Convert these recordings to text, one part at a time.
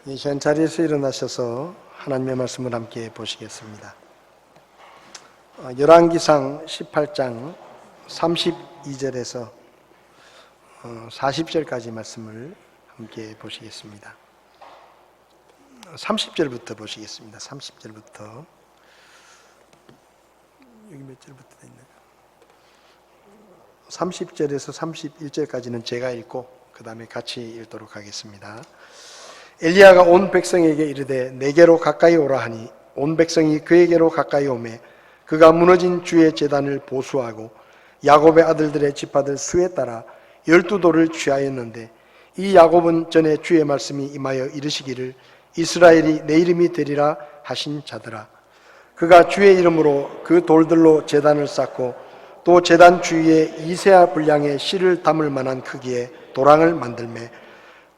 이 시간 자리에서 일어나셔서 하나님의 말씀을 함께 보시겠습니다. 열왕기상 18장 32절에서 40절까지 말씀을 함께 보시겠습니다. 30절부터 보시겠습니다. 30절부터 여기 몇 절부터 돼 있나요? 30절에서 31절까지는 제가 읽고 그 다음에 같이 읽도록 하겠습니다. 엘리야가 온 백성에게 이르되 내게로 가까이 오라 하니 온 백성이 그에게로 가까이 오매 그가 무너진 주의 제단을 보수하고 야곱의 아들들의 지파들 수에 따라 12돌을 취하였는데 이 야곱은 전에 주의 말씀이 임하여 이르시기를 이스라엘이 내 이름이 되리라 하신 자들아, 그가 주의 이름으로 그 돌들로 제단을 쌓고 또 제단 주위에 2세아 분량의 실을 담을 만한 크기의 도랑을 만들매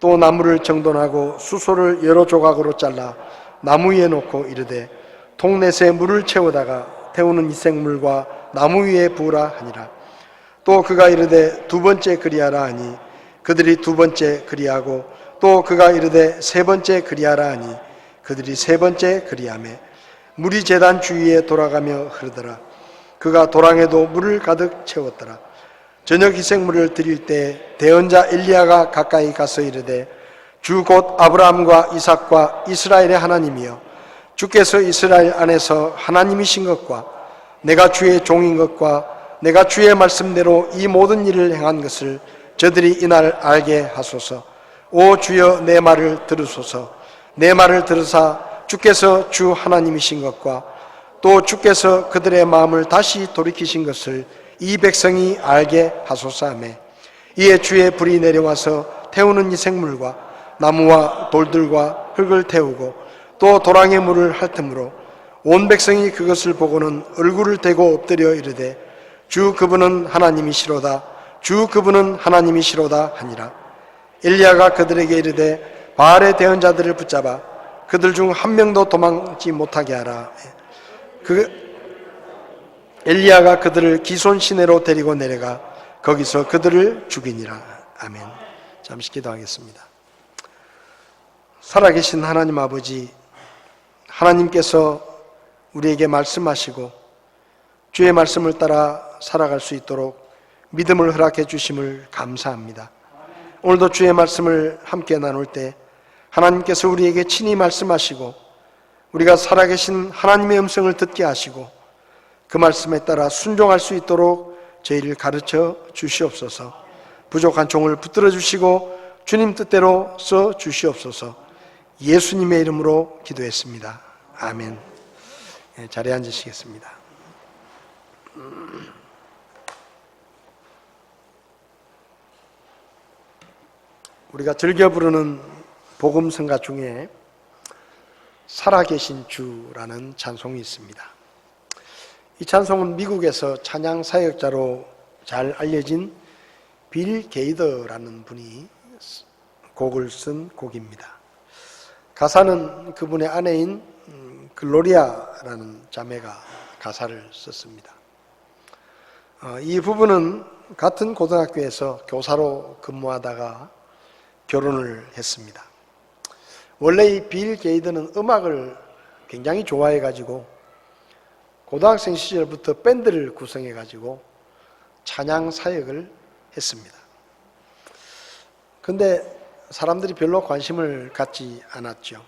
또 나무를 정돈하고 수소를 여러 조각으로 잘라 나무 위에 놓고 이르되 통넷에 물을 채우다가 태우는 이생물과 나무 위에 부으라 하니라. 또 그가 이르되 두 번째 그리하라 하니 그들이 두 번째 그리하고 또 그가 이르되 세 번째 그리하라 하니 그들이 세 번째 그리하매 물이 제단 주위에 돌아가며 흐르더라. 그가 도랑에도 물을 가득 채웠더라. 저녁 희생물을 드릴 때 대언자 엘리야가 가까이 가서 이르되 주 곧 아브라함과 이삭과 이스라엘의 하나님이여, 주께서 이스라엘 안에서 하나님이신 것과 내가 주의 종인 것과 내가 주의 말씀대로 이 모든 일을 행한 것을 저들이 이날 알게 하소서. 오 주여, 내 말을 들으소서. 내 말을 들으사 주께서 주 하나님이신 것과 또 주께서 그들의 마음을 다시 돌이키신 것을 이 백성이 알게 하소서하며 이에 주의 불이 내려와서 태우는 이 생물과 나무와 돌들과 흙을 태우고 또 도랑의 물을 핥음으로 온 백성이 그것을 보고는 얼굴을 대고 엎드려 이르되 주 그분은 하나님이시로다, 주 그분은 하나님이시로다 하니라. 엘리야가 그들에게 이르되 바알의 대언자들을 붙잡아 그들 중 한 명도 도망치 못하게 하라. 엘리야가 그들을 기손 시내로 데리고 내려가 거기서 그들을 죽이니라. 아멘. 잠시 기도하겠습니다. 살아계신 하나님 아버지, 하나님께서 우리에게 말씀하시고 주의 말씀을 따라 살아갈 수 있도록 믿음을 허락해 주심을 감사합니다. 오늘도 주의 말씀을 함께 나눌 때 하나님께서 우리에게 친히 말씀하시고 우리가 살아계신 하나님의 음성을 듣게 하시고 그 말씀에 따라 순종할 수 있도록 저희를 가르쳐 주시옵소서. 부족한 종을 붙들어 주시고 주님 뜻대로 써 주시옵소서. 예수님의 이름으로 기도했습니다. 아멘. 자리에 앉으시겠습니다. 우리가 즐겨 부르는 복음성가 중에 살아계신 주라는 찬송이 있습니다. 이 찬송은 미국에서 찬양 사역자로 잘 알려진 빌 게이더라는 분이 곡을 쓴 곡입니다. 가사는 그분의 아내인 글로리아라는 자매가 가사를 썼습니다. 이 부부는 같은 고등학교에서 교사로 근무하다가 결혼을 했습니다. 원래 이 빌 게이더는 음악을 굉장히 좋아해가지고 고등학생 시절부터 밴드를 구성해가지고 찬양 사역을 했습니다. 근데 사람들이 별로 관심을 갖지 않았죠.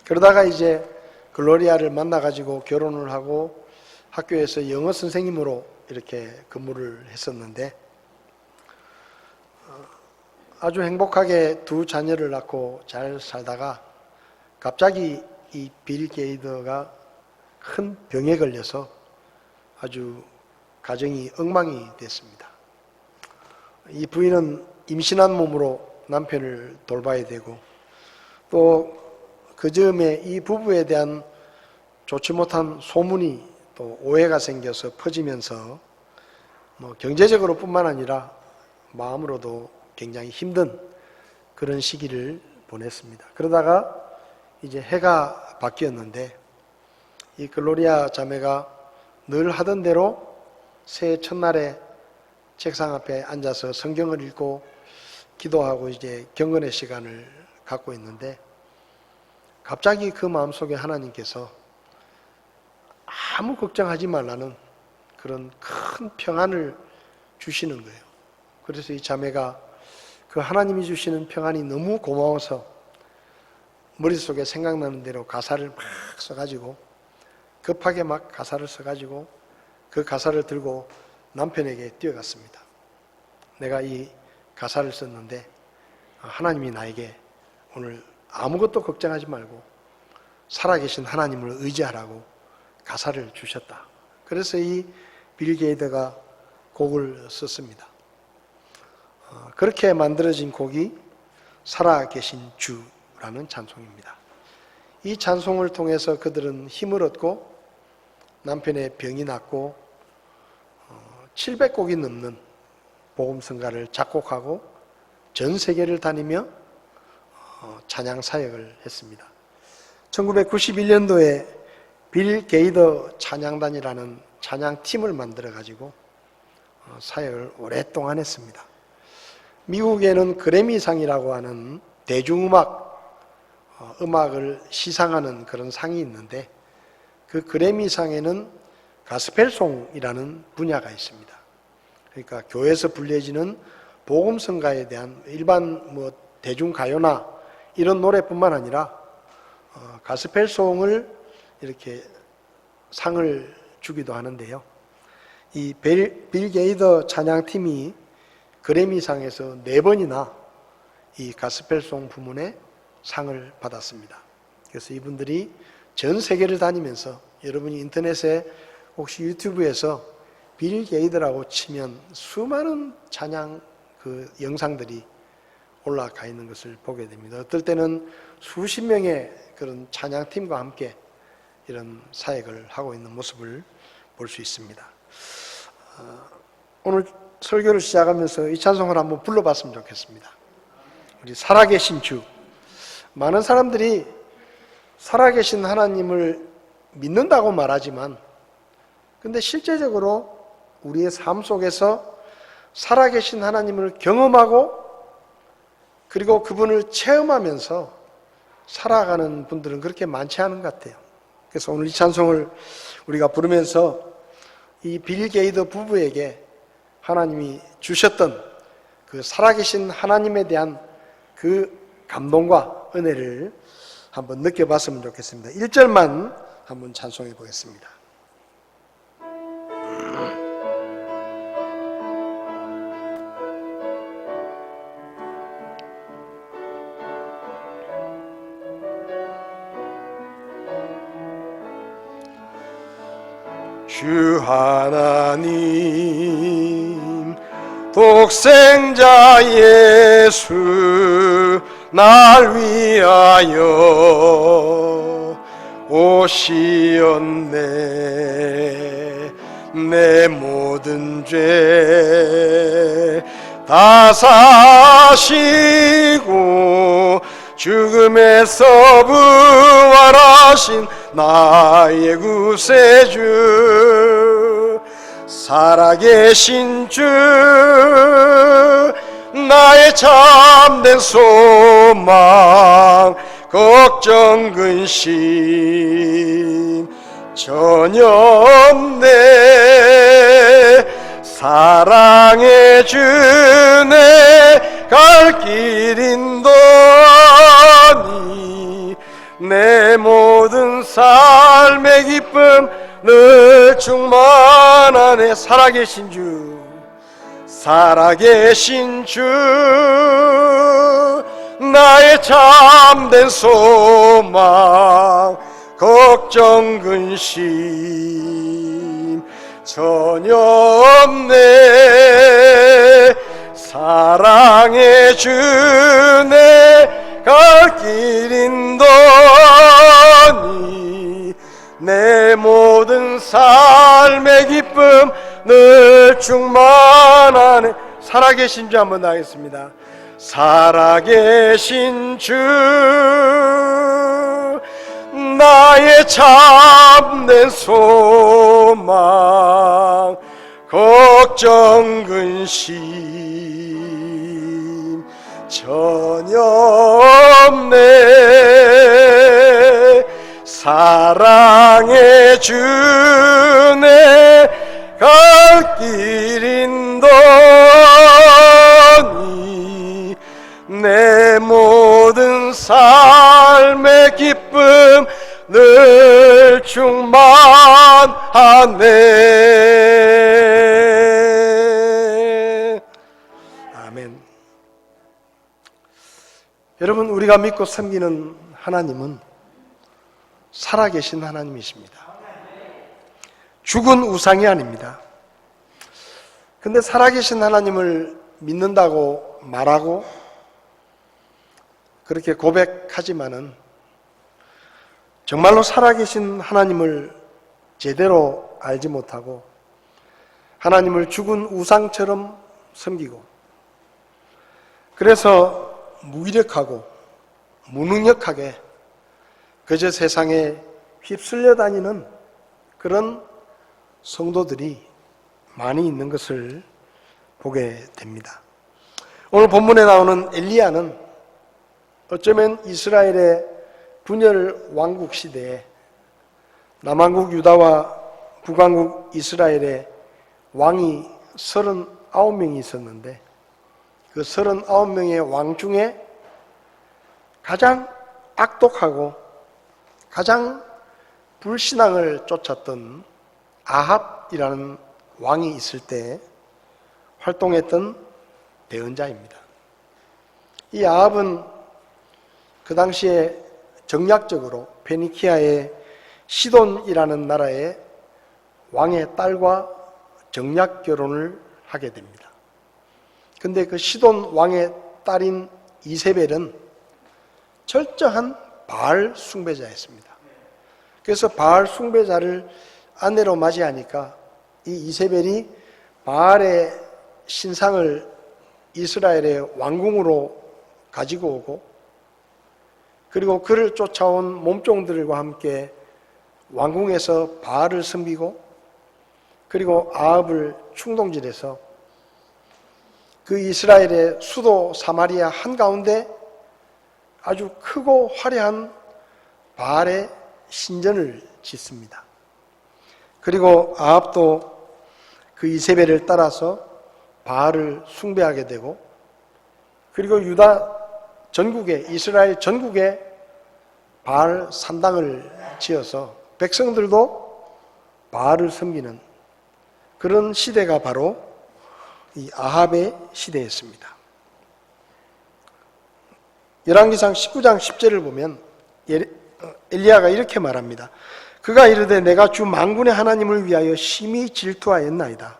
그러다가 이제 글로리아를 만나가지고 결혼을 하고 학교에서 영어 선생님으로 이렇게 근무를 했었는데 아주 행복하게 두 자녀를 낳고 잘 살다가 갑자기 이 빌 게이더가 큰 병에 걸려서 아주 가정이 엉망이 됐습니다. 이 부인은 임신한 몸으로 남편을 돌봐야 되고 또 그 즈음에 이 부부에 대한 좋지 못한 소문이 또 오해가 생겨서 퍼지면서 경제적으로 뿐만 아니라 마음으로도 굉장히 힘든 그런 시기를 보냈습니다. 그러다가 이제 해가 바뀌었는데 이 글로리아 자매가 늘 하던 대로 새해 첫날에 책상 앞에 앉아서 성경을 읽고 기도하고 이제 경건의 시간을 갖고 있는데 갑자기 그 마음속에 하나님께서 아무 걱정하지 말라는 그런 큰 평안을 주시는 거예요. 그래서 이 자매가 그 하나님이 주시는 평안이 너무 고마워서 머릿속에 생각나는 대로 가사를 막 써가지고, 급하게 막 가사를 써가지고 그 가사를 들고 남편에게 뛰어갔습니다. 내가 이 가사를 썼는데 하나님이 나에게 오늘 아무것도 걱정하지 말고 살아계신 하나님을 의지하라고 가사를 주셨다. 그래서 이 빌 게이드가 곡을 썼습니다. 그렇게 만들어진 곡이 살아계신 주라는 찬송입니다. 이 찬송을 통해서 그들은 힘을 얻고 남편의 병이 낫고 700곡이 넘는 복음성가를 작곡하고 전 세계를 다니며 찬양 사역을 했습니다. 1991년도에 빌 게이더 찬양단이라는 찬양팀을 만들어 가지고 사역을 오랫동안 했습니다. 미국에는 그래미상이라고 하는 음악을 시상하는 그런 상이 있는데, 그 그래미상에는 가스펠송이라는 분야가 있습니다. 그러니까 교회에서 불려지는 복음성가에 대한 일반 대중가요나 이런 노래뿐만 아니라 가스펠송을 이렇게 상을 주기도 하는데요. 이 빌 게이더 찬양팀이 그래미상에서 4번이나 이 가스펠송 부문에 상을 받았습니다. 그래서 이분들이 전 세계를 다니면서, 여러분이 인터넷에 혹시 유튜브에서 빌 게이더라고 치면 수많은 찬양 그 영상들이 올라가 있는 것을 보게 됩니다. 어떨 때는 수십 명의 그런 찬양팀과 함께 이런 사역을 하고 있는 모습을 볼 수 있습니다. 오늘 설교를 시작하면서 이 찬송을 한번 불러봤으면 좋겠습니다. 우리 살아계신 주. 많은 사람들이 살아계신 하나님을 믿는다고 말하지만, 근데 실제적으로 우리의 삶 속에서 살아계신 하나님을 경험하고 그리고 그분을 체험하면서 살아가는 분들은 그렇게 많지 않은 것 같아요. 그래서 오늘 이 찬송을 우리가 부르면서 이 빌 게이더 부부에게 하나님이 주셨던 그 살아계신 하나님에 대한 그 감동과 은혜를 한번 느껴봤으면 좋겠습니다. 1절만 한번 찬송해 보겠습니다. 주 하나님 독생자 예수 날 위하여 오시었네. 내 모든 죄 다 사시고 죽음에서 부활하신 나의 구세주, 살아계신 주, 나의 참된 소망, 걱정 근심 전혀 없네. 사랑해 주네 갈 길 인도하니 내 모든 삶의 기쁨 늘 충만하네. 살아계신 주, 살아계신 주, 나의 참된 소망, 걱정 근심 전혀 없네. 사랑해 주네 갈 길 인도하니 내 모든 삶의 기쁨 늘 충만하네. 살아계신 주 한번 하겠습니다. 살아계신 주, 나의 참된 소망, 걱정 근심 전혀 없네. 사랑의 주내 갈 길인더니 내 모든 삶의 기쁨 늘 충만하네. 아멘. 여러분, 우리가 믿고 섬기는 하나님은 살아계신 하나님이십니다. 죽은 우상이 아닙니다. 근데 살아계신 하나님을 믿는다고 말하고 그렇게 고백하지만은 정말로 살아계신 하나님을 제대로 알지 못하고 하나님을 죽은 우상처럼 섬기고 그래서 무기력하고 무능력하게 그저 세상에 휩쓸려 다니는 그런 성도들이 많이 있는 것을 보게 됩니다. 오늘 본문에 나오는 엘리야는 어쩌면 이스라엘의 분열 왕국 시대에 남왕국 유다와 북왕국 이스라엘의 왕이 39명이 있었는데 그 39명의 왕 중에 가장 악독하고 가장 불신앙을 쫓았던 아합이라는 왕이 있을 때 활동했던 대언자입니다. 이 아합은 그 당시에 정략적으로 페니키아의 시돈이라는 나라의 왕의 딸과 정략 결혼을 하게 됩니다. 근데 그 시돈 왕의 딸인 이세벨은 철저한 바알 숭배자였습니다. 그래서 바알 숭배자를 아내로 맞이하니까 이 이세벨이 바알의 신상을 이스라엘의 왕궁으로 가지고 오고 그리고 그를 쫓아온 몸종들과 함께 왕궁에서 바알을 섬기고 그리고 아합을 충동질해서 그 이스라엘의 수도 사마리아 한가운데 아주 크고 화려한 바알의 신전을 짓습니다. 그리고 아합도 그 이세벨을 따라서 바알을 숭배하게 되고 그리고 유다 전국에 이스라엘 전국에 바알 산당을 지어서 백성들도 바알을 섬기는 그런 시대가 바로 이 아합의 시대였습니다. 열왕기상 19장 10절을 보면 엘리야가 이렇게 말합니다. 그가 이르되 내가 주 만군의 하나님을 위하여 심히 질투하였나이다.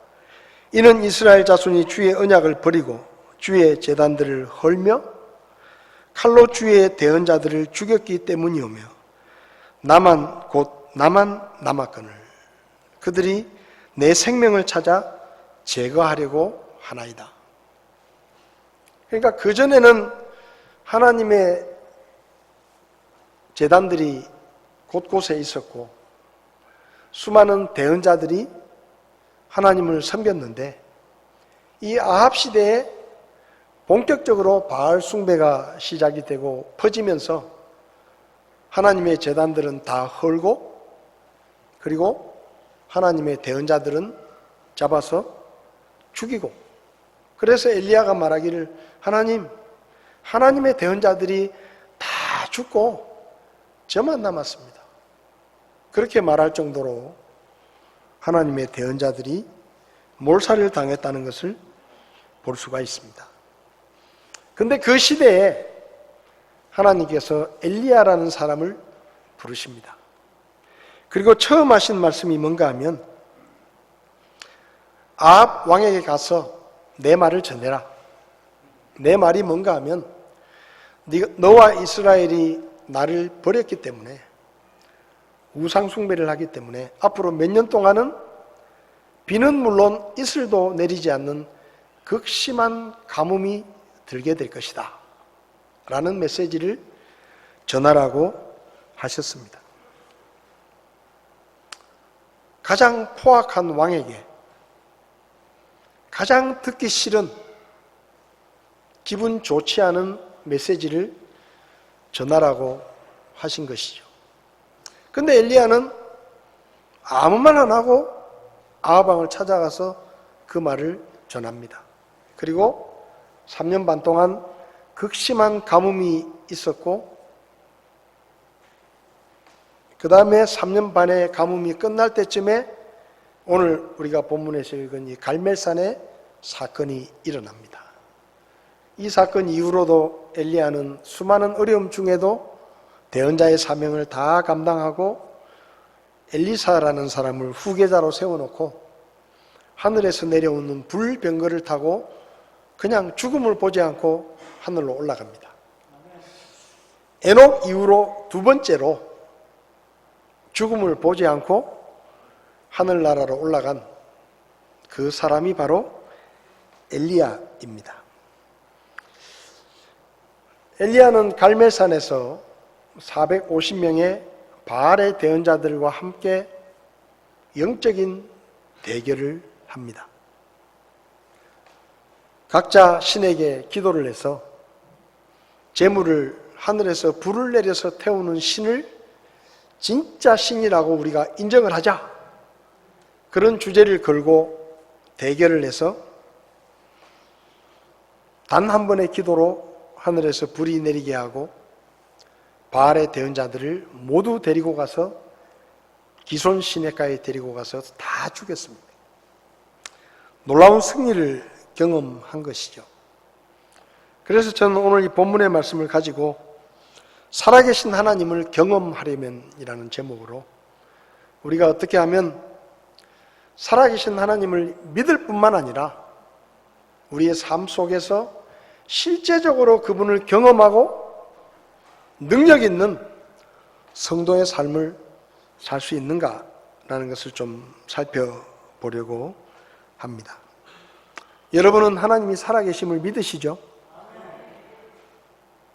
이는 이스라엘 자손이 주의 언약을 버리고 주의 제단들을 헐며 칼로 주의 대언자들을 죽였기 때문이오며 나만 곧 나만 남았거늘 그들이 내 생명을 찾아 제거하려고 하나이다. 그러니까 그전에는 하나님의 제단들이 곳곳에 있었고 수많은 대언자들이 하나님을 섬겼는데 이 아합 시대에 본격적으로 바알 숭배가 시작이 되고 퍼지면서 하나님의 제단들은 다 헐고 그리고 하나님의 대언자들은 잡아서 죽이고 그래서 엘리야가 말하기를 하나님의 대언자들이 다 죽고 저만 남았습니다. 그렇게 말할 정도로 하나님의 대언자들이 몰살을 당했다는 것을 볼 수가 있습니다. 근데 그 시대에 하나님께서 엘리야라는 사람을 부르십니다. 그리고 처음 하신 말씀이 뭔가 하면 아합 왕에게 가서 내 말을 전해라. 내 말이 뭔가 하면 너와 이스라엘이 나를 버렸기 때문에 우상 숭배를 하기 때문에 앞으로 몇 년 동안은 비는 물론 이슬도 내리지 않는 극심한 가뭄이 들게 될 것이다 라는 메시지를 전하라고 하셨습니다. 가장 포악한 왕에게 가장 듣기 싫은 기분 좋지 않은 메시지를 전하라고 하신 것이죠. 근데 엘리야는 아무 말 안 하고 아하방을 찾아가서 그 말을 전합니다. 그리고 3년 반 동안 극심한 가뭄이 있었고, 그 다음에 3년 반의 가뭄이 끝날 때쯤에 오늘 우리가 본문에서 읽은 이 갈멜산의 사건이 일어납니다. 이 사건 이후로도 엘리야는 수많은 어려움 중에도 대언자의 사명을 다 감당하고 엘리사라는 사람을 후계자로 세워놓고 하늘에서 내려오는 불병거를 타고 그냥 죽음을 보지 않고 하늘로 올라갑니다. 에녹 이후로 두 번째로 죽음을 보지 않고 하늘나라로 올라간 그 사람이 바로 엘리야입니다. 엘리야는 갈멜산에서 450명의 바알의 대언자들과 함께 영적인 대결을 합니다. 각자 신에게 기도를 해서 재물을 하늘에서 불을 내려서 태우는 신을 진짜 신이라고 우리가 인정을 하자, 그런 주제를 걸고 대결을 해서 단 한 번의 기도로 하늘에서 불이 내리게 하고 바알의 대언자들을 모두 데리고 가서 기손 시내가에 데리고 가서 다 죽였습니다. 놀라운 승리를 경험한 것이죠. 그래서 저는 오늘 이 본문의 말씀을 가지고 살아계신 하나님을 경험하려면이라는 제목으로 우리가 어떻게 하면 살아계신 하나님을 믿을 뿐만 아니라 우리의 삶 속에서 실제적으로 그분을 경험하고 능력 있는 성도의 삶을 살 수 있는가라는 것을 좀 살펴보려고 합니다. 여러분은 하나님이 살아계심을 믿으시죠?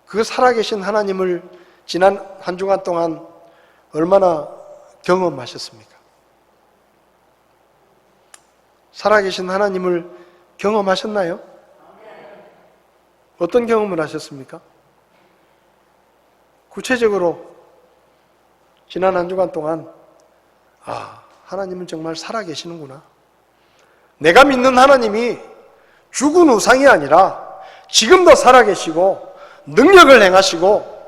그 살아계신 하나님을 지난 한 주간 동안 얼마나 경험하셨습니까? 살아계신 하나님을 경험하셨나요? 어떤 경험을 하셨습니까? 구체적으로 지난 한 주간 동안 하나님은 정말 살아계시는구나. 내가 믿는 하나님이 죽은 우상이 아니라 지금도 살아계시고 능력을 행하시고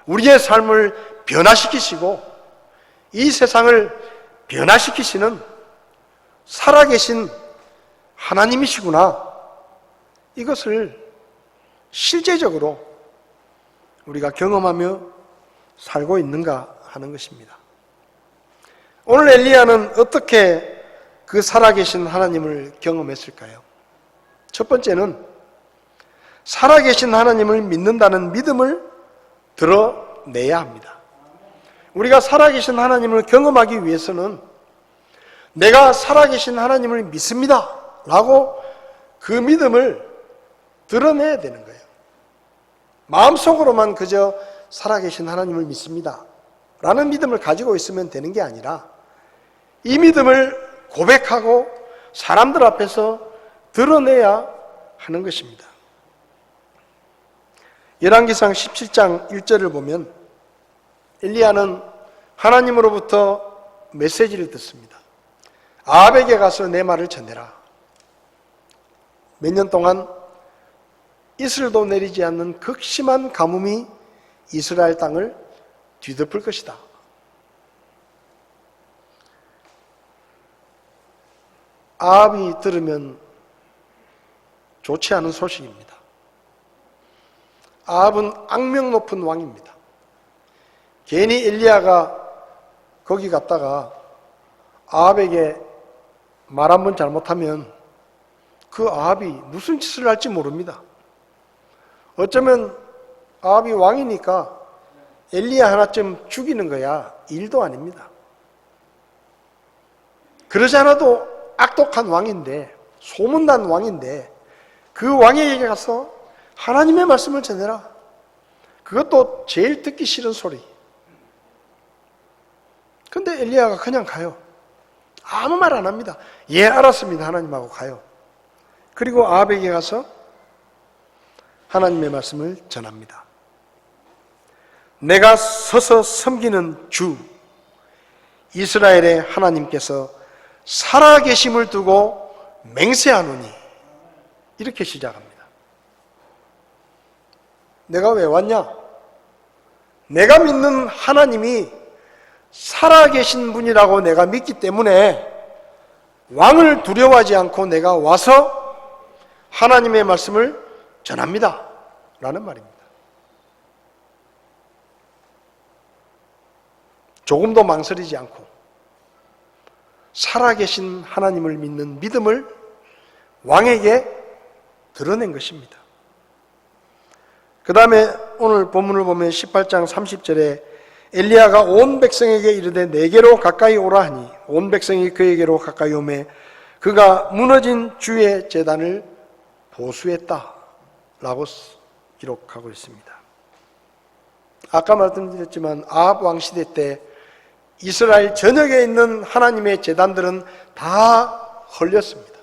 우리의 삶을 변화시키시고 이 세상을 변화시키시는 살아계신 하나님이시구나. 이것을 실제적으로 우리가 경험하며 살고 있는가 하는 것입니다. 오늘 엘리야는 어떻게 그 살아계신 하나님을 경험했을까요? 첫 번째는 살아계신 하나님을 믿는다는 믿음을 드러내야 합니다. 우리가 살아계신 하나님을 경험하기 위해서는 내가 살아계신 하나님을 믿습니다 라고 그 믿음을 드러내야 되는 거예요. 마음속으로만 그저 살아계신 하나님을 믿습니다 라는 믿음을 가지고 있으면 되는 게 아니라 이 믿음을 고백하고 사람들 앞에서 드러내야 하는 것입니다. 열왕기상 17장 1절을 보면 엘리야는 하나님으로부터 메시지를 듣습니다. 아합에게 가서 내 말을 전해라. 몇 년 동안 이슬도 내리지 않는 극심한 가뭄이 이스라엘 땅을 뒤덮을 것이다. 아합이 들으면 좋지 않은 소식입니다. 아합은 악명 높은 왕입니다. 괜히 엘리야가 거기 갔다가 아합에게 말 한 번 잘못하면 그 아합이 무슨 짓을 할지 모릅니다. 어쩌면 아합이 왕이니까 엘리야 하나쯤 죽이는 거야 일도 아닙니다. 그러지 않아도 악독한 왕인데, 소문난 왕인데 그 왕에게 가서 하나님의 말씀을 전해라. 그것도 제일 듣기 싫은 소리. 근데 엘리야가 그냥 가요. 아무 말 안 합니다. 예, 알았습니다. 하나님하고 가요. 그리고 아합에게 가서 하나님의 말씀을 전합니다. 내가 서서 섬기는 주 이스라엘의 하나님께서 살아계심을 두고 맹세하노니, 이렇게 시작합니다. 내가 왜 왔냐? 내가 믿는 하나님이 살아계신 분이라고 내가 믿기 때문에 왕을 두려워하지 않고 내가 와서 하나님의 말씀을 전합니다 라는 말입니다. 조금도 망설이지 않고 살아계신 하나님을 믿는 믿음을 왕에게 드러낸 것입니다. 그 다음에 오늘 본문을 보면 18장 30절에 엘리야가 온 백성에게 이르되 내게로 가까이 오라 하니 온 백성이 그에게로 가까이 오매 그가 무너진 주의 제단을 보수했다 라고 기록하고 있습니다. 아까 말씀드렸지만 아합 왕시대 때 이스라엘 전역에 있는 하나님의 제단들은 다 헐렸습니다.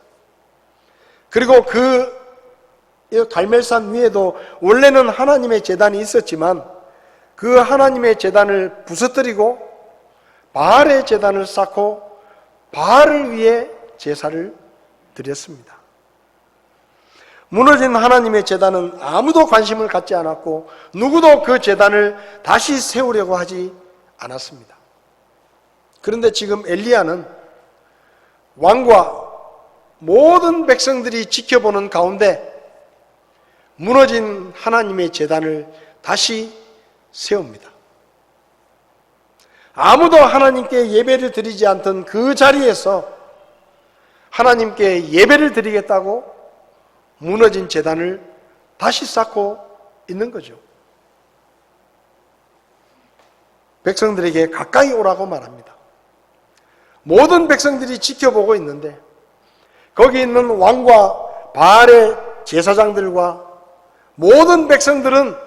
그리고 그 갈멜산 위에도 원래는 하나님의 제단이 있었지만 그 하나님의 제단을 부서뜨리고 바알의 제단을 쌓고 바알을 위해 제사를 드렸습니다. 무너진 하나님의 제단은 아무도 관심을 갖지 않았고 누구도 그 제단을 다시 세우려고 하지 않았습니다. 그런데 지금 엘리야는 왕과 모든 백성들이 지켜보는 가운데 무너진 하나님의 제단을 다시 세웁니다. 아무도 하나님께 예배를 드리지 않던 그 자리에서 하나님께 예배를 드리겠다고 무너진 제단을 다시 쌓고 있는 거죠. 백성들에게 가까이 오라고 말합니다. 모든 백성들이 지켜보고 있는데 거기 있는 왕과 바알의 제사장들과 모든 백성들은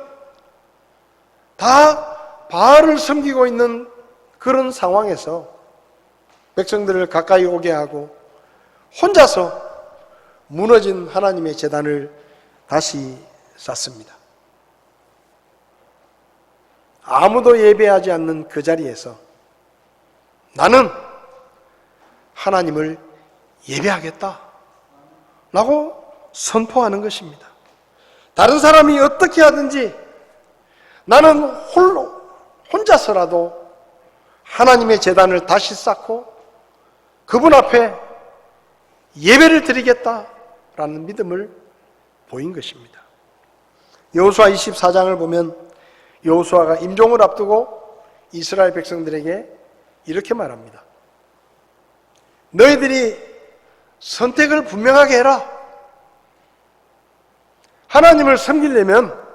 다 바알을 섬기고 있는 그런 상황에서 백성들을 가까이 오게 하고 혼자서 무너진 하나님의 제단을 다시 쌓습니다. 아무도 예배하지 않는 그 자리에서 나는 하나님을 예배하겠다 라고 선포하는 것입니다. 다른 사람이 어떻게 하든지 나는 혼자서라도 하나님의 제단을 다시 쌓고 그분 앞에 예배를 드리겠다라는 믿음을 보인 것입니다. 여호수아 24장을 보면 여호수아가 임종을 앞두고 이스라엘 백성들에게 이렇게 말합니다. 너희들이 선택을 분명하게 해라. 하나님을 섬기려면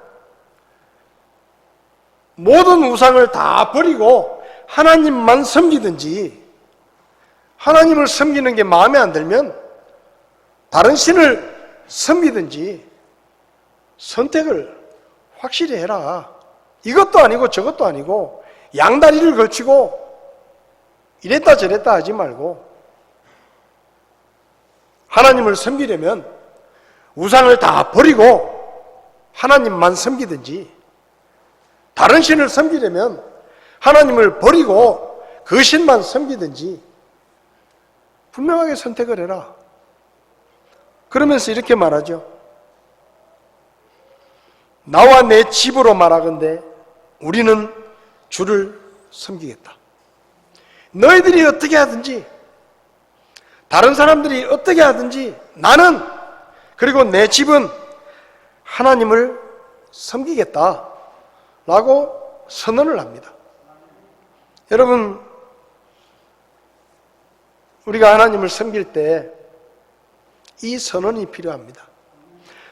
모든 우상을 다 버리고 하나님만 섬기든지 하나님을 섬기는 게 마음에 안 들면 다른 신을 섬기든지 선택을 확실히 해라. 이것도 아니고 저것도 아니고 양다리를 걸치고 이랬다 저랬다 하지 말고 하나님을 섬기려면 우상을 다 버리고 하나님만 섬기든지 다른 신을 섬기려면 하나님을 버리고 그 신만 섬기든지 분명하게 선택을 해라. 그러면서 이렇게 말하죠. 나와 내 집으로 말하건대 우리는 주를 섬기겠다. 너희들이 어떻게 하든지 다른 사람들이 어떻게 하든지 나는 그리고 내 집은 하나님을 섬기겠다 라고 선언을 합니다. 여러분, 우리가 하나님을 섬길 때 이 선언이 필요합니다.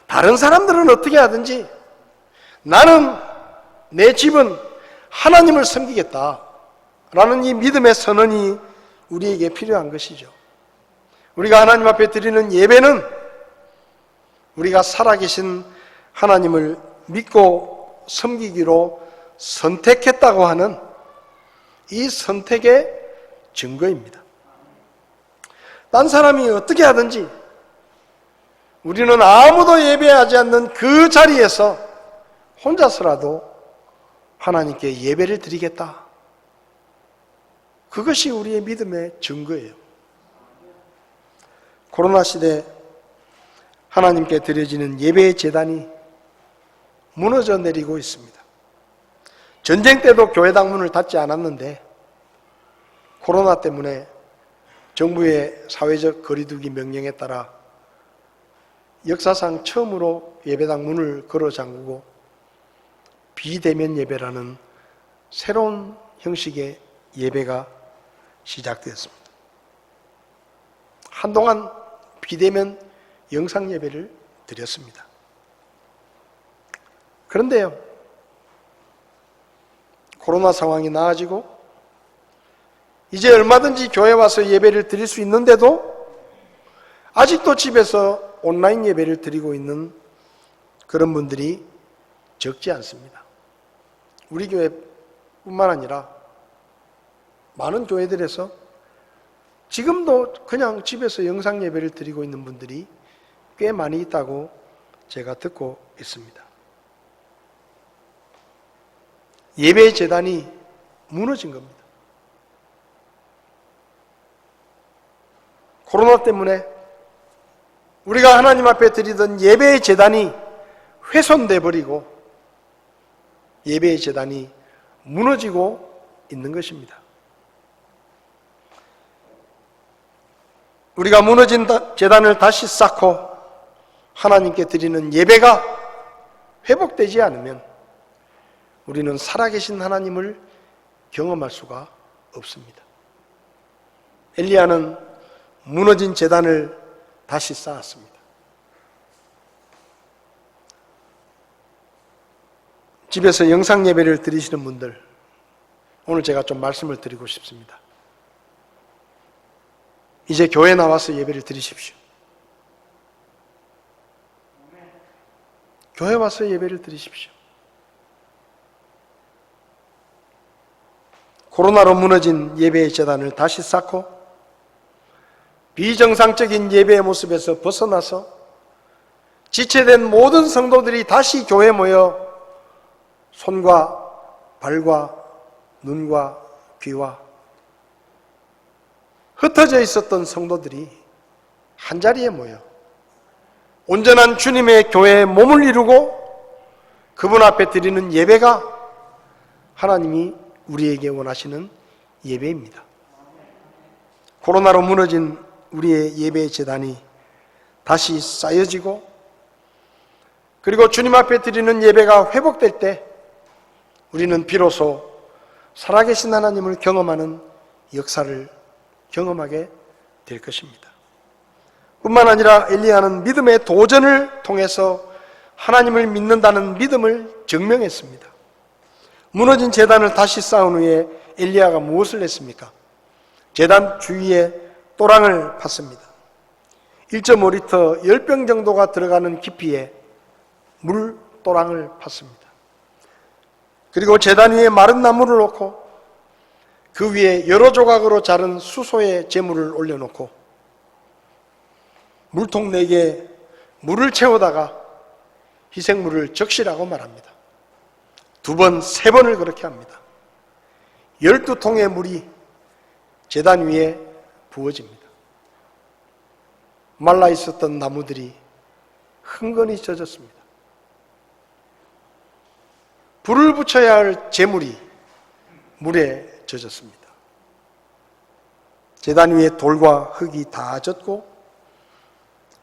다른 사람들은 어떻게 하든지 나는 내 집은 하나님을 섬기겠다 라는 이 믿음의 선언이 우리에게 필요한 것이죠. 우리가 하나님 앞에 드리는 예배는 우리가 살아계신 하나님을 믿고 섬기기로 선택했다고 하는 이 선택의 증거입니다. 딴 사람이 어떻게 하든지 우리는 아무도 예배하지 않는 그 자리에서 혼자서라도 하나님께 예배를 드리겠다. 그것이 우리의 믿음의 증거예요. 코로나 시대 하나님께 드려지는 예배의 제단이 무너져 내리고 있습니다. 전쟁 때도 교회당 문을 닫지 않았는데 코로나 때문에 정부의 사회적 거리두기 명령에 따라 역사상 처음으로 예배당 문을 걸어 잠그고 비대면 예배라는 새로운 형식의 예배가 시작되었습니다. 한동안 비대면 영상 예배를 드렸습니다. 그런데요, 코로나 상황이 나아지고 이제 얼마든지 교회 와서 예배를 드릴 수 있는데도 아직도 집에서 온라인 예배를 드리고 있는 그런 분들이 적지 않습니다. 우리 교회뿐만 아니라 많은 교회들에서 지금도 그냥 집에서 영상 예배를 드리고 있는 분들이 꽤 많이 있다고 제가 듣고 있습니다. 예배의 제단이 무너진 겁니다. 코로나 때문에 우리가 하나님 앞에 드리던 예배의 제단이 훼손돼 버리고 예배의 제단이 무너지고 있는 것입니다. 우리가 무너진 제단을 다시 쌓고 하나님께 드리는 예배가 회복되지 않으면 우리는 살아계신 하나님을 경험할 수가 없습니다. 엘리야는 무너진 제단을 다시 쌓았습니다. 집에서 영상 예배를 드리시는 분들, 오늘 제가 좀 말씀을 드리고 싶습니다. 이제 교회 나와서 예배를 드리십시오. 교회 와서 예배를 드리십시오. 코로나로 무너진 예배의 제단을 다시 쌓고 비정상적인 예배의 모습에서 벗어나서 지체된 모든 성도들이 다시 교회에 모여 손과 발과 눈과 귀와 흩어져 있었던 성도들이 한자리에 모여 온전한 주님의 교회에 몸을 이루고 그분 앞에 드리는 예배가 하나님이 우리에게 원하시는 예배입니다. 코로나로 무너진 우리의 예배의 제단이 다시 쌓여지고 그리고 주님 앞에 드리는 예배가 회복될 때 우리는 비로소 살아계신 하나님을 경험하는 역사를 경험하게 될 것입니다. 뿐만 아니라 엘리야는 믿음의 도전을 통해서 하나님을 믿는다는 믿음을 증명했습니다. 무너진 제단을 다시 쌓은 후에 엘리야가 무엇을 했습니까? 제단 주위에 또랑을 팠습니다. 1.5리터 10병 정도가 들어가는 깊이에 물 또랑을 팠습니다. 그리고 제단 위에 마른 나무를 놓고 그 위에 여러 조각으로 자른 수소의 제물을 올려놓고 물통 4개에 물을 채우다가 희생물을 적시라고 말합니다. 2번, 3번을 그렇게 합니다. 12통의 물이 제단 위에 부어집니다. 말라 있었던 나무들이 흥건히 젖었습니다. 불을 붙여야 할 제물이 물에 젖었습니다. 제단 위에 돌과 흙이 다 젖고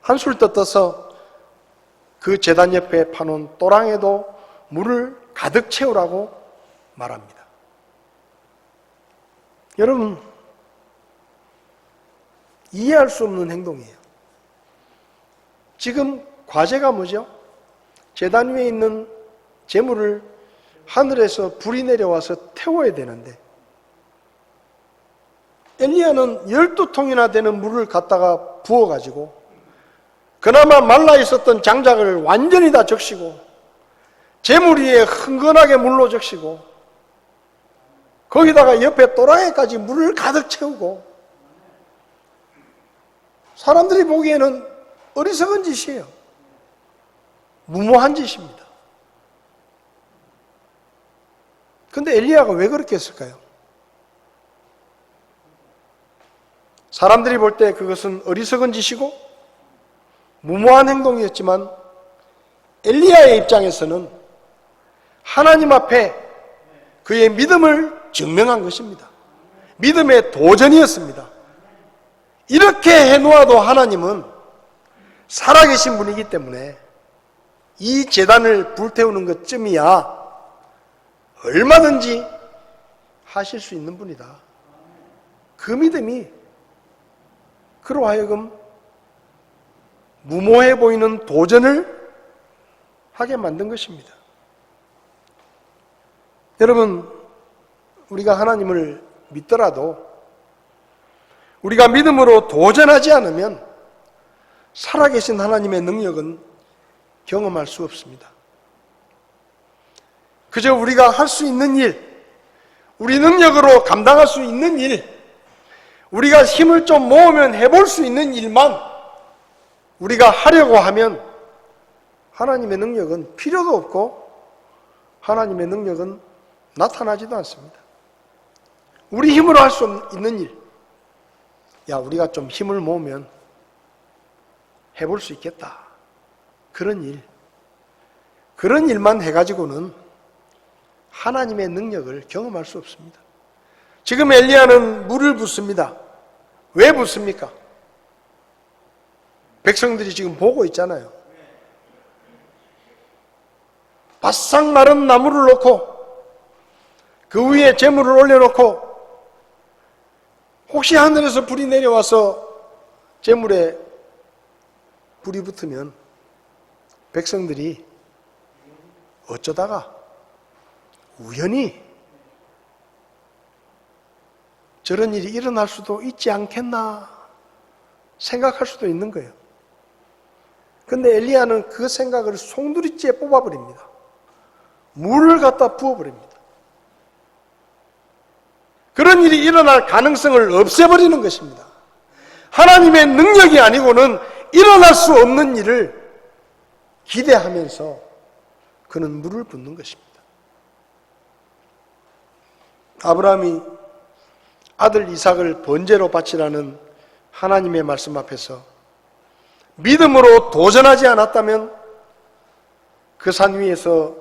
한술 떠서 그 제단 옆에 파놓은 또랑에도 물을 가득 채우라고 말합니다. 여러분, 이해할 수 없는 행동이에요. 지금 과제가 뭐죠? 제단 위에 있는 제물을 하늘에서 불이 내려와서 태워야 되는데 엘리야는 12통이나 되는 물을 갖다가 부어가지고 그나마 말라 있었던 장작을 완전히 다 적시고 제물 위에 흥건하게 물로 적시고 거기다가 옆에 또랑에까지 물을 가득 채우고 사람들이 보기에는 어리석은 짓이에요. 무모한 짓입니다. 근데 엘리야가 왜 그렇게 했을까요? 사람들이 볼 때 그것은 어리석은 짓이고 무모한 행동이었지만 엘리야의 입장에서는 하나님 앞에 그의 믿음을 증명한 것입니다. 믿음의 도전이었습니다. 이렇게 해놓아도 하나님은 살아계신 분이기 때문에 이 제단을 불태우는 것쯤이야 얼마든지 하실 수 있는 분이다. 그 믿음이 그로 하여금 무모해 보이는 도전을 하게 만든 것입니다. 여러분, 우리가 하나님을 믿더라도 우리가 믿음으로 도전하지 않으면 살아계신 하나님의 능력은 경험할 수 없습니다. 그저 우리가 할 수 있는 일, 우리 능력으로 감당할 수 있는 일, 우리가 힘을 좀 모으면 해볼 수 있는 일만 우리가 하려고 하면 하나님의 능력은 필요도 없고 하나님의 능력은 나타나지도 않습니다. 우리 힘으로 할 수 있는 일, 우리가 좀 힘을 모으면 해볼 수 있겠다. 그런 일만 해가지고는 하나님의 능력을 경험할 수 없습니다. 지금 엘리야는 물을 붓습니다. 왜 붓습니까? 백성들이 지금 보고 있잖아요. 바싹 마른 나무를 놓고 그 위에 재물을 올려놓고 혹시 하늘에서 불이 내려와서 재물에 불이 붙으면 백성들이 어쩌다가 우연히 저런 일이 일어날 수도 있지 않겠나 생각할 수도 있는 거예요. 근데 엘리야는 그 생각을 송두리째 뽑아버립니다. 물을 갖다 부어버립니다. 그런 일이 일어날 가능성을 없애버리는 것입니다. 하나님의 능력이 아니고는 일어날 수 없는 일을 기대하면서 그는 물을 붓는 것입니다. 아브라함이 아들 이삭을 번제로 바치라는 하나님의 말씀 앞에서 믿음으로 도전하지 않았다면 그 산 위에서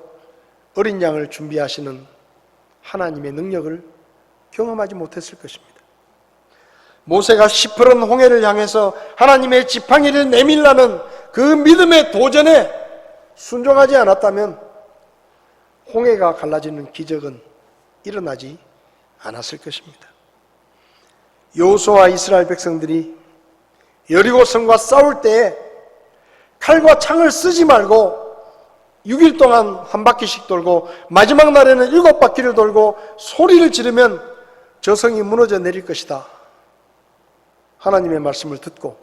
어린 양을 준비하시는 하나님의 능력을 경험하지 못했을 것입니다. 모세가 시퍼런 홍해를 향해서 하나님의 지팡이를 내밀라는 그 믿음의 도전에 순종하지 않았다면 홍해가 갈라지는 기적은 일어나지 않았을 것입니다. 여호수아와 이스라엘 백성들이 여리고 성과 싸울 때 칼과 창을 쓰지 말고 6일 동안 한 바퀴씩 돌고 마지막 날에는 7바퀴를 돌고 소리를 지르면 저 성이 무너져 내릴 것이다. 하나님의 말씀을 듣고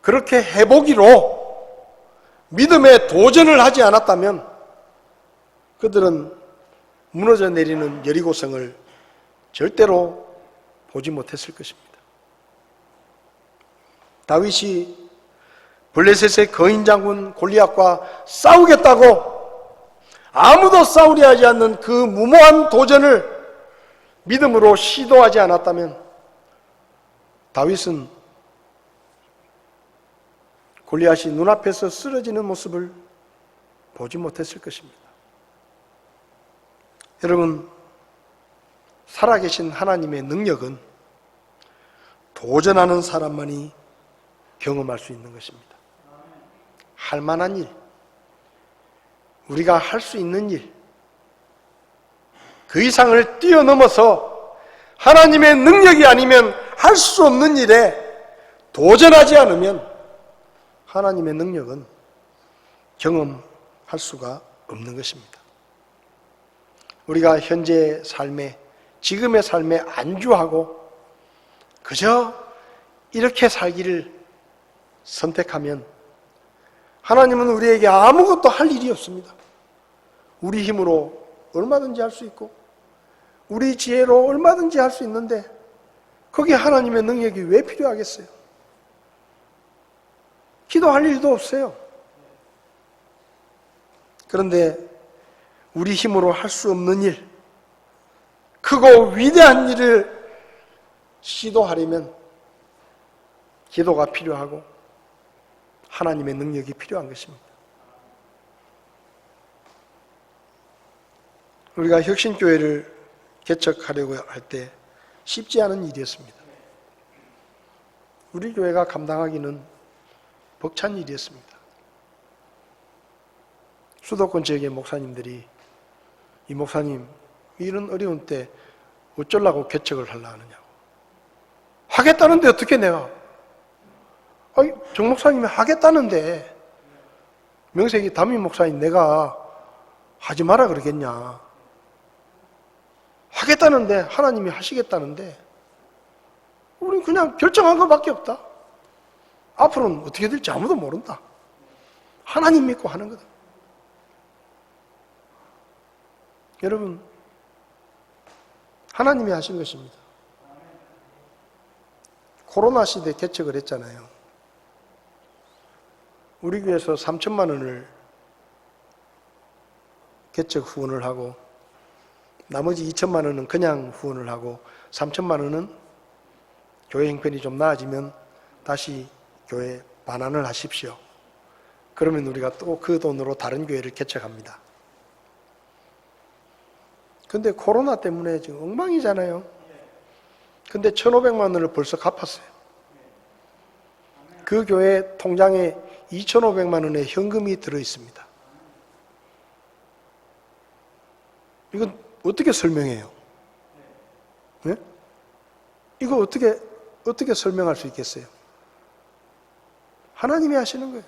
그렇게 해보기로 믿음의 도전을 하지 않았다면 그들은 무너져 내리는 여리고성을 절대로 보지 못했을 것입니다. 다윗이 블레셋의 거인 장군 골리앗과 싸우겠다고 아무도 싸우려 하지 않는 그 무모한 도전을 믿음으로 시도하지 않았다면 다윗은 골리앗이 눈앞에서 쓰러지는 모습을 보지 못했을 것입니다. 여러분, 살아계신 하나님의 능력은 도전하는 사람만이 경험할 수 있는 것입니다. 할 만한 일, 우리가 할 수 있는 일, 그 이상을 뛰어넘어서 하나님의 능력이 아니면 할 수 없는 일에 도전하지 않으면 하나님의 능력은 경험할 수가 없는 것입니다. 우리가 현재 삶에, 지금의 삶에 안주하고 그저 이렇게 살기를 선택하면 하나님은 우리에게 아무것도 할 일이 없습니다. 우리 힘으로 얼마든지 할 수 있고 우리 지혜로 얼마든지 할 수 있는데 거기에 하나님의 능력이 왜 필요하겠어요? 기도할 일도 없어요. 그런데 우리 힘으로 할 수 없는 일, 크고 위대한 일을 시도하려면 기도가 필요하고 하나님의 능력이 필요한 것입니다. 우리가 혁신교회를 개척하려고 할 때 쉽지 않은 일이었습니다. 우리 교회가 감당하기는 벅찬 일이었습니다. 수도권 지역의 목사님들이 이 목사님 이런 어려운 때 어쩌려고 개척을 하려 하느냐고. 하겠다는데 어떻게 내가? 아니, 정 목사님이 하겠다는데 명색이 담임 목사인 내가 하지 마라 그러겠냐. 하겠다는데 하나님이 하시겠다는데 우린 그냥 결정한 것밖에 없다. 앞으로는 어떻게 될지 아무도 모른다. 하나님 믿고 하는 거다. 여러분, 하나님이 하신 것입니다. 코로나 시대 개척을 했잖아요. 우리 교회에서 3천만 원을 개척 후원을 하고 나머지 2천만 원은 그냥 후원을 하고 3천만 원은 교회 형편이 좀 나아지면 다시 교회 반환을 하십시오. 그러면 우리가 또 그 돈으로 다른 교회를 개척합니다. 근데 코로나 때문에 지금 엉망이잖아요. 근데 1,500만 원을 벌써 갚았어요. 그 교회 통장에 2,500만 원의 현금이 들어 있습니다. 이건 어떻게 설명해요? 네? 이거 어떻게 설명할 수 있겠어요? 하나님이 하시는 거예요.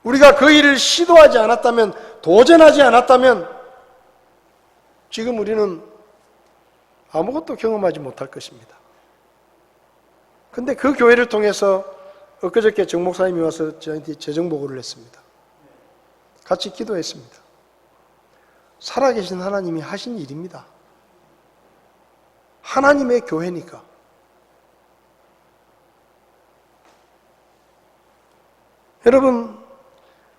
우리가 그 일을 시도하지 않았다면, 도전하지 않았다면 지금 우리는 아무것도 경험하지 못할 것입니다. 근데 그 교회를 통해서 엊그저께 정 목사님이 와서 저한테 재정보고를 했습니다. 같이 기도했습니다. 살아계신 하나님이 하신 일입니다. 하나님의 교회니까. 여러분,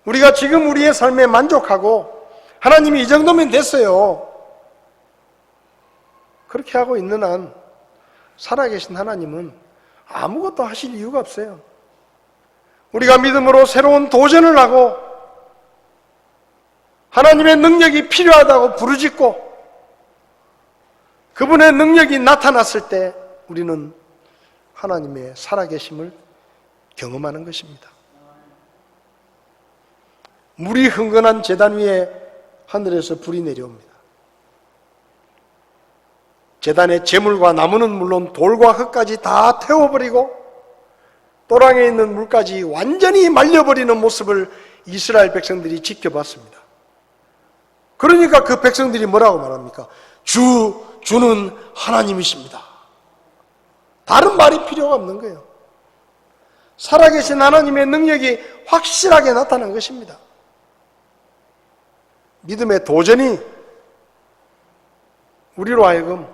우리가 지금 우리의 삶에 만족하고 하나님이 이 정도면 됐어요. 그렇게 하고 있는 한 살아계신 하나님은 아무것도 하실 이유가 없어요. 우리가 믿음으로 새로운 도전을 하고 하나님의 능력이 필요하다고 부르짖고 그분의 능력이 나타났을 때 우리는 하나님의 살아계심을 경험하는 것입니다. 물이 흥건한 제단 위에 하늘에서 불이 내려옵니다. 제단의 제물과 나무는 물론 돌과 흙까지 다 태워버리고 또랑에 있는 물까지 완전히 말려버리는 모습을 이스라엘 백성들이 지켜봤습니다. 그러니까 그 백성들이 뭐라고 말합니까? 주는 하나님이십니다. 다른 말이 필요가 없는 거예요. 살아계신 하나님의 능력이 확실하게 나타난 것입니다. 믿음의 도전이 우리로 하여금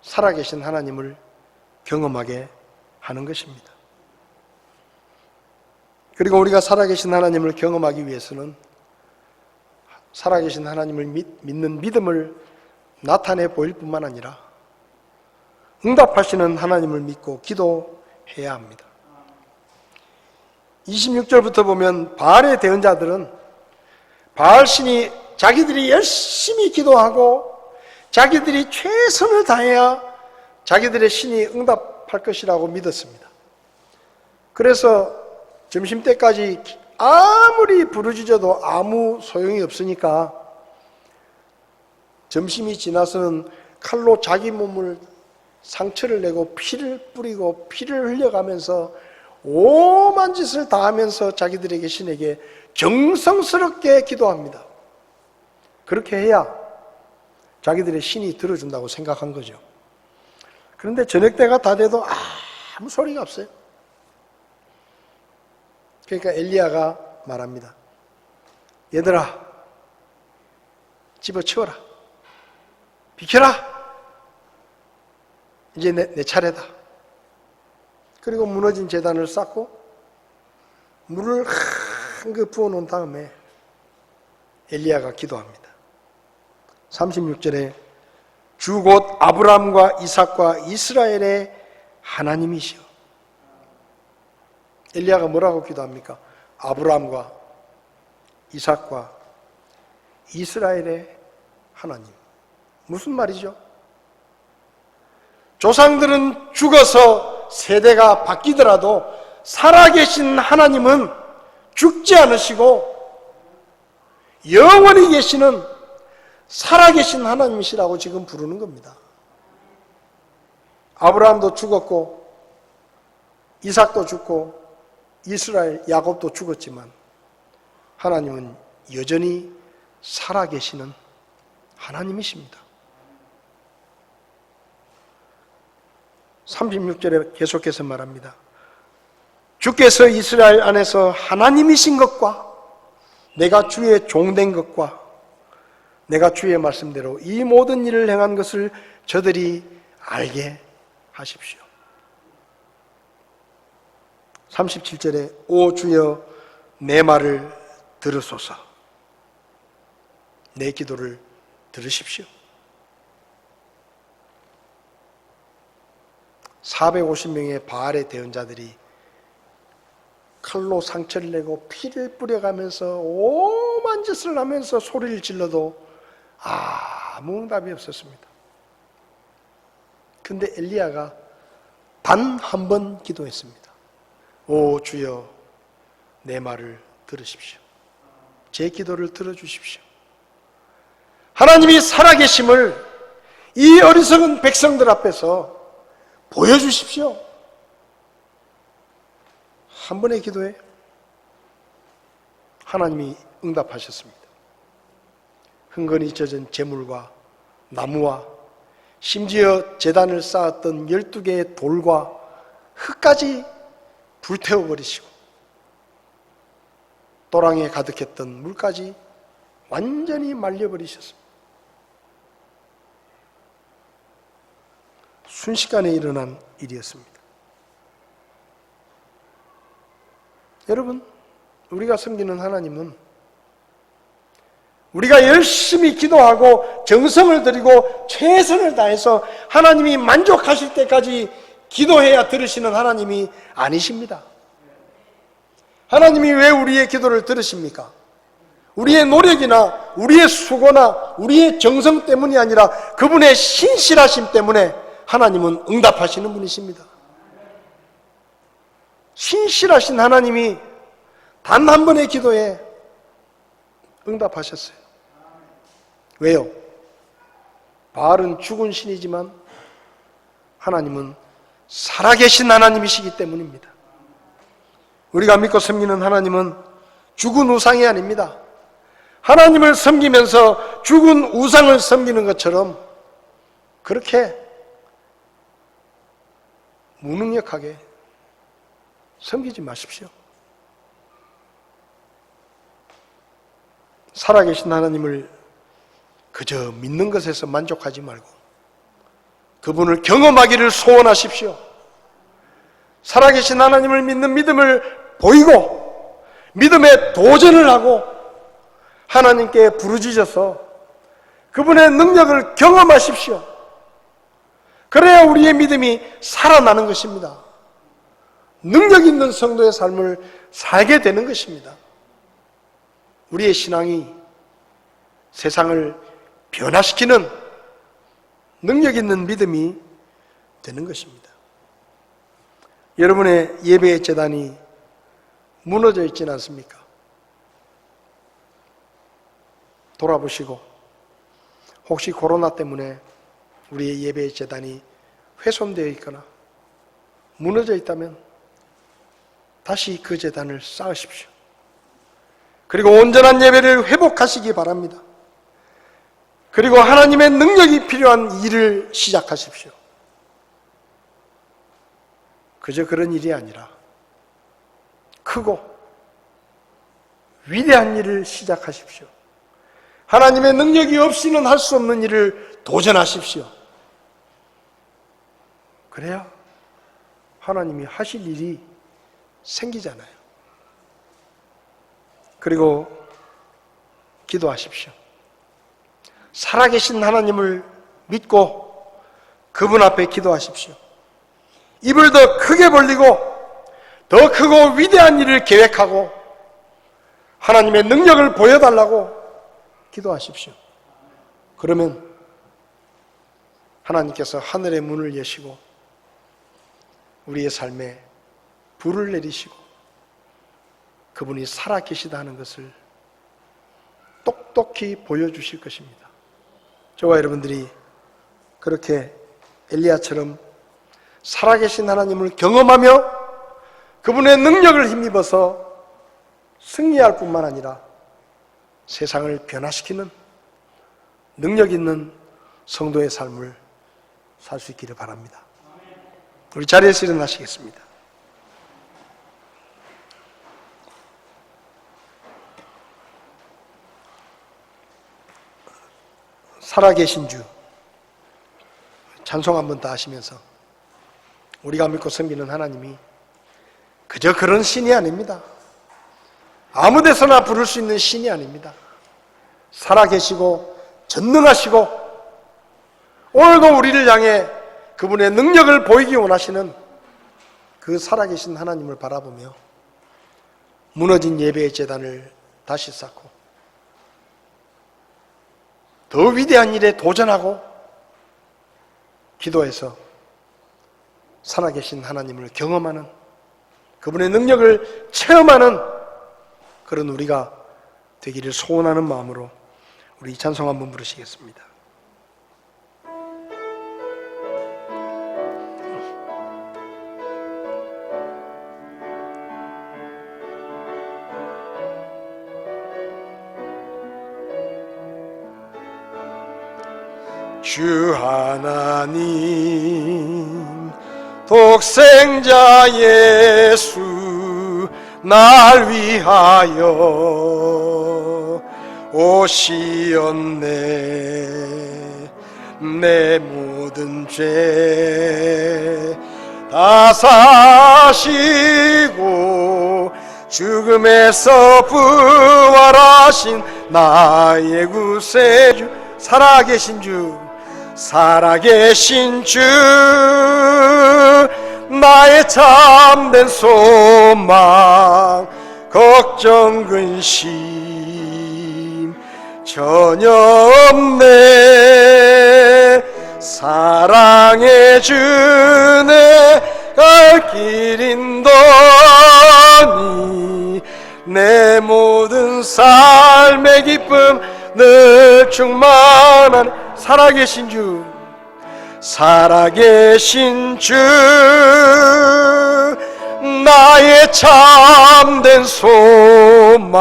살아계신 하나님을 경험하게 하는 것입니다. 그리고 우리가 살아계신 하나님을 경험하기 위해서는 살아계신 하나님을 믿는 믿음을 나타내 보일 뿐만 아니라 응답하시는 하나님을 믿고 기도해야 합니다. 26절부터 보면 바알의 대언자들은 바알 신이 자기들이 열심히 기도하고 자기들이 최선을 다해야 자기들의 신이 응답할 것이라고 믿었습니다. 그래서 점심때까지 아무리 부르짖어도 아무 소용이 없으니까 점심이 지나서는 칼로 자기 몸을 상처를 내고 피를 뿌리고 피를 흘려가면서 오만 짓을 다 하면서 자기들에게 신에게 정성스럽게 기도합니다. 그렇게 해야 자기들의 신이 들어준다고 생각한 거죠. 그런데 저녁 때가 다 돼도 아무 소리가 없어요. 그러니까 엘리야가 말합니다. 얘들아, 집어치워라. 비켜라. 이제 내 차례다. 그리고 무너진 제단을 쌓고 물을 한그 부어놓은 다음에 엘리야가 기도합니다. 36절에 주 곧 아브라함과 이삭과 이스라엘의 하나님이시여. 엘리야가 뭐라고 기도합니까? 아브라함과 이삭과 이스라엘의 하나님. 무슨 말이죠? 조상들은 죽어서 세대가 바뀌더라도 살아계신 하나님은 죽지 않으시고 영원히 계시는 살아계신 하나님이시라고 지금 부르는 겁니다. 아브라함도 죽었고 이삭도 죽고 이스라엘 야곱도 죽었지만 하나님은 여전히 살아계시는 하나님이십니다. 36절에 계속해서 말합니다. 주께서 이스라엘 안에서 하나님이신 것과 내가 주의 종된 것과 내가 주의 말씀대로 이 모든 일을 행한 것을 저들이 알게 하십시오. 37절에 오 주여 내 말을 들으소서. 내 기도를 들으십시오. 450명의 바알의 대언자들이 칼로 상처를 내고 피를 뿌려가면서 오만 짓을 하면서 소리를 질러도 아무 응답이 없었습니다. 근데 엘리야가 단 한 번 기도했습니다. 오 주여 내 말을 들으십시오. 제 기도를 들어주십시오. 하나님이 살아계심을 이 어리석은 백성들 앞에서 보여주십시오. 한 번의 기도에 하나님이 응답하셨습니다. 흥건히 젖은 재물과 나무와 심지어 제단을 쌓았던 12개의 돌과 흙까지 불태워버리시고 또랑에 가득했던 물까지 완전히 말려버리셨습니다. 순식간에 일어난 일이었습니다. 여러분, 우리가 섬기는 하나님은 우리가 열심히 기도하고 정성을 들이고 최선을 다해서 하나님이 만족하실 때까지 기도해야 들으시는 하나님이 아니십니다. 하나님이 왜 우리의 기도를 들으십니까? 우리의 노력이나 우리의 수고나 우리의 정성 때문이 아니라 그분의 신실하심 때문에 하나님은 응답하시는 분이십니다. 신실하신 하나님이 단 한 번의 기도에 응답하셨어요. 왜요? 바알은 죽은 신이지만 하나님은 살아계신 하나님이시기 때문입니다. 우리가 믿고 섬기는 하나님은 죽은 우상이 아닙니다. 하나님을 섬기면서 죽은 우상을 섬기는 것처럼 그렇게 무능력하게 섬기지 마십시오. 살아계신 하나님을 그저 믿는 것에서 만족하지 말고 그분을 경험하기를 소원하십시오. 살아계신 하나님을 믿는 믿음을 보이고 믿음에 도전을 하고 하나님께 부르짖어서 그분의 능력을 경험하십시오. 그래야 우리의 믿음이 살아나는 것입니다. 능력 있는 성도의 삶을 살게 되는 것입니다. 우리의 신앙이 세상을 변화시키는 능력 있는 믿음이 되는 것입니다. 여러분의 예배의 제단이 무너져 있지는 않습니까? 돌아보시고 혹시 코로나 때문에 우리의 예배의 제단이 훼손되어 있거나 무너져 있다면 다시 그 제단을 쌓으십시오. 그리고 온전한 예배를 회복하시기 바랍니다. 그리고 하나님의 능력이 필요한 일을 시작하십시오. 그저 그런 일이 아니라 크고 위대한 일을 시작하십시오. 하나님의 능력이 없이는 할 수 없는 일을 도전하십시오. 그래야 하나님이 하실 일이 생기잖아요. 그리고 기도하십시오. 살아계신 하나님을 믿고 그분 앞에 기도하십시오. 입을 더 크게 벌리고 더 크고 위대한 일을 계획하고 하나님의 능력을 보여달라고 기도하십시오. 그러면 하나님께서 하늘의 문을 여시고 우리의 삶에 불을 내리시고 그분이 살아계시다는 것을 똑똑히 보여주실 것입니다. 저와 여러분들이 그렇게 엘리야처럼 살아계신 하나님을 경험하며 그분의 능력을 힘입어서 승리할 뿐만 아니라 세상을 변화시키는 능력 있는 성도의 삶을 살 수 있기를 바랍니다. 우리 자리에서 일어나시겠습니다. 살아계신 주 찬송 한번 더 하시면서 우리가 믿고 섬기는 하나님이 그저 그런 신이 아닙니다. 아무 데서나 부를 수 있는 신이 아닙니다. 살아계시고 전능하시고 오늘도 우리를 향해 그분의 능력을 보이기 원하시는 그 살아계신 하나님을 바라보며 무너진 예배의 제단을 다시 쌓고 더 위대한 일에 도전하고 기도해서 살아계신 하나님을 경험하는 그분의 능력을 체험하는 그런 우리가 되기를 소원하는 마음으로 우리 찬송 한번 부르시겠습니다. 주 하나님 독생자 예수 날 위하여 오시었네. 내 모든 죄 다 사시고 죽음에서 부활하신 나의 구세주 살아계신 주 살아계신 주 나의 참된 소망 걱정 근심 전혀 없네. 사랑해 주네 갈 길 인도니 내 모든 삶의 기쁨 늘 충만한 살아계신 주 살아계신 주 나의 참된 소망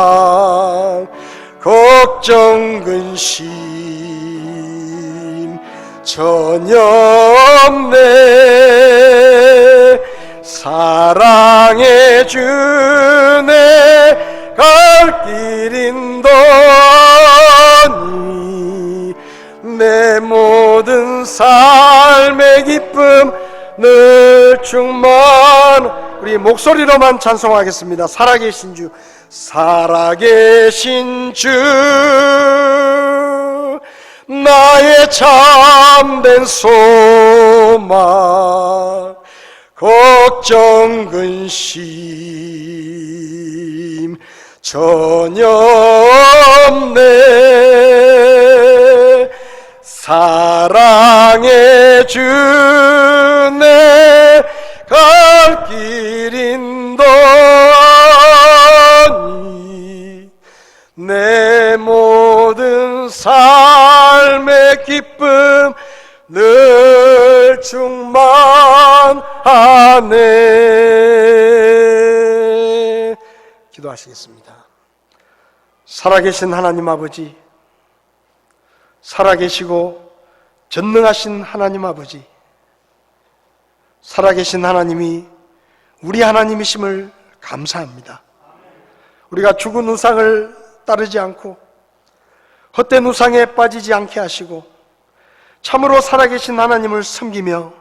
걱정 근심 전혀 없네. 사랑해 주네 갈 길 인도니 내 모든 삶의 기쁨 늘 충만. 우리 목소리로만 찬송하겠습니다. 살아계신 주 살아계신 주 나의 참된 소망 걱정 근심 전혀 없네. 사랑해 주네 갈 길 인도니 내 모든 삶의 기쁨 늘 충만하네. 기도하시겠습니다. 살아계신 하나님 아버지, 살아계시고 전능하신 하나님 아버지, 살아계신 하나님이 우리 하나님이심을 감사합니다. 우리가 죽은 우상을 따르지 않고 헛된 우상에 빠지지 않게 하시고 참으로 살아계신 하나님을 섬기며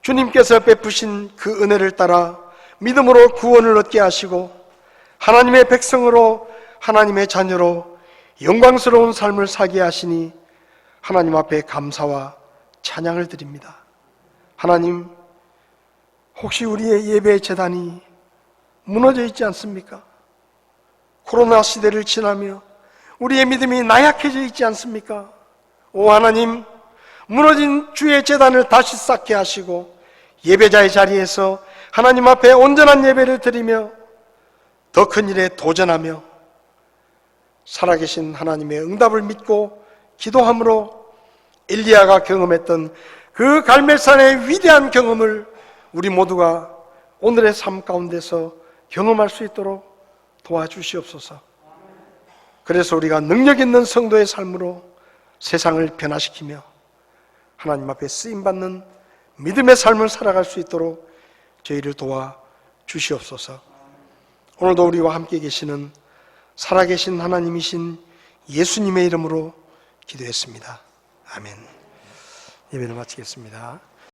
주님께서 베푸신 그 은혜를 따라 믿음으로 구원을 얻게 하시고 하나님의 백성으로 하나님의 자녀로 영광스러운 삶을 살게 하시니 하나님 앞에 감사와 찬양을 드립니다. 하나님, 혹시 우리의 예배 재단이 무너져 있지 않습니까? 코로나 시대를 지나며 우리의 믿음이 나약해져 있지 않습니까? 오 하나님, 무너진 주의 재단을 다시 쌓게 하시고 예배자의 자리에서 하나님 앞에 온전한 예배를 드리며 더 큰 일에 도전하며 살아계신 하나님의 응답을 믿고 기도함으로 엘리야가 경험했던 그 갈멜산의 위대한 경험을 우리 모두가 오늘의 삶 가운데서 경험할 수 있도록 도와주시옵소서. 그래서 우리가 능력 있는 성도의 삶으로 세상을 변화시키며 하나님 앞에 쓰임받는 믿음의 삶을 살아갈 수 있도록 저희를 도와주시옵소서. 오늘도 우리와 함께 계시는 살아계신 하나님이신 예수님의 이름으로 기도했습니다. 아멘. 예배를 마치겠습니다.